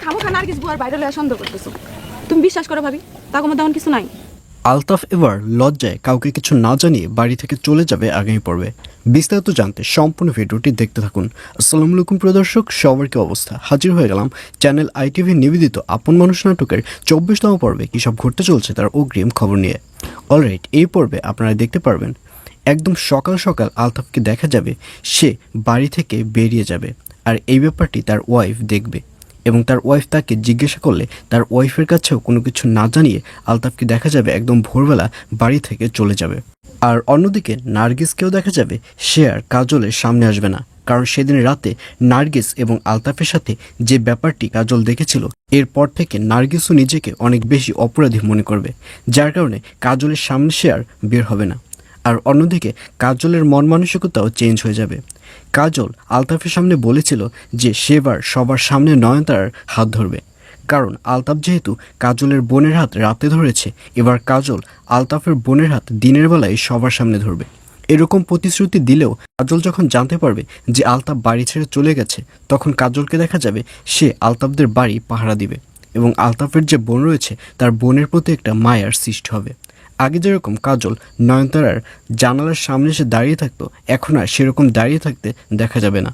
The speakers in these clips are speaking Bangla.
খামোখা নার্গিস বুয়ার বাইরে লয়া সন্দেহ করতেছো। তুমি বিশ্বাস করো ভাবি, তার মধ্যে এমন কিছু নাই। আলতাফ এবার লজ্জায় কাউকে কিছু না জানিয়ে বাড়ি থেকে চলে যাবে আগামী পর্বে। বিস্তারিত জানতে সম্পূর্ণ ভিডিওটি দেখতে থাকুন। আসসালামু আলাইকুম প্রিয় দর্শক, সবার কি অবস্থা? হাজির হয়ে গেলাম চ্যানেল আইটিভি নিবেদিত আপন মানুষ নাটকের 24তম পর্বে কী সব ঘটতে চলছে তার অগ্রিম খবর নিয়ে। অলরাইট, এই পর্বে আপনারা দেখতে পারবেন একদম সকাল সকাল আলতাফকে দেখা যাবে সে বাড়ি থেকে বেরিয়ে যাবে, আর এই ব্যাপারটি তার ওয়াইফ দেখবে এবং তার ওয়াইফ তাকে জিজ্ঞাসা করলে তার ওয়াইফের কাছেও কোনো কিছু না জানিয়ে আলতাফকে দেখা যাবে একদম ভোরবেলা বাড়ি থেকে চলে যাবে। আর অন্যদিকে নার্গিসকেও দেখা যাবে সে আর কাজলের সামনে আসবে না, কারণ সেদিন রাতে নার্গিস এবং আলতাফের সাথে যে ব্যাপারটি কাজল দেখেছিল, এরপর থেকে নার্গিসও নিজেকে অনেক বেশি অপরাধী মনে করবে, যার কারণে কাজলের সামনে সে আর বের হবে না। আর অন্যদিকে কাজলের মন মানসিকতাও চেঞ্জ হয়ে যাবে। কাজল আলতাফের সামনে বলেছিল যে সেবার সবার সামনে নয়নতারার হাত ধরবে, কারণ আলতাফ যেহেতু কাজলের বোনের হাত রাতে ধরেছে, এবার কাজল আলতাফের বোনের হাত দিনের বেলায় সবার সামনে ধরবে। এরকম প্রতিশ্রুতি দিলেও কাজল যখন জানতে পারবে যে আলতাফ বাড়ি ছেড়ে চলে গেছে, তখন কাজলকে দেখা যাবে সে আলতাফদের বাড়ি পাহারা দিবে এবং আলতাফের যে বোন রয়েছে তার বোনের প্রতি একটা মায়ার সৃষ্টি হবে। আগে যেরকম কাজল নয়নতারার জানালার সামনে এসে দাঁড়িয়ে থাকতো, এখন আর সেরকম দাঁড়িয়ে থাকতে দেখা যাবে না।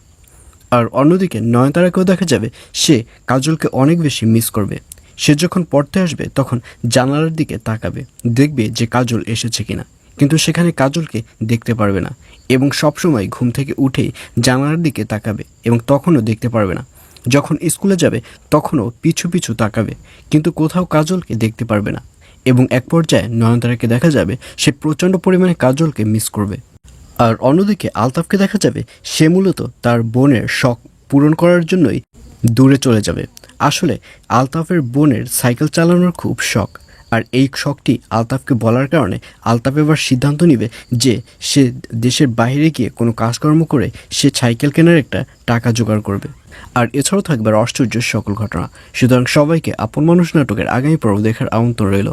আর অন্যদিকে নয়নতারাকেও দেখা যাবে সে কাজলকে অনেক বেশি মিস করবে। সে যখন পড়তে আসবে তখন জানালার দিকে তাকাবে, দেখবে যে কাজল এসেছে কিনা, কিন্তু সেখানে কাজলকে দেখতে পারবে না এবং সবসময় ঘুম থেকে উঠেই জানালার দিকে তাকাবে এবং তখনও দেখতে পারবে না। যখন স্কুলে যাবে তখনও পিছু পিছু তাকাবে, কিন্তু কোথাও কাজলকে দেখতে পারবে না এবং এক পর্যায়ে নয়নতারাকে দেখা যাবে সে প্রচণ্ড পরিমাণে কাজলকে মিস করবে। আর অন্যদিকে আলতাফকে দেখা যাবে সে মূলত তার বোনের শখ পূরণ করার জন্যই দূরে চলে যাবে। আসলে আলতাফের বোনের সাইকেল চালানোর খুব শখ, আর এই শখটি আলতাফকে বলার কারণে আলতাফ এবার সিদ্ধান্ত নিবে যে সে দেশের বাইরে গিয়ে কোনো কাজকর্ম করে সে সাইকেল কেনার একটা টাকা জোগাড় করবে। আর এছাড়াও থাকবে আশ্চর্য সকল ঘটনা। সুতরাং সবাইকে আপন মানুষ নাটকের আগামী পর্ব দেখার আমন্ত্রণ রইল।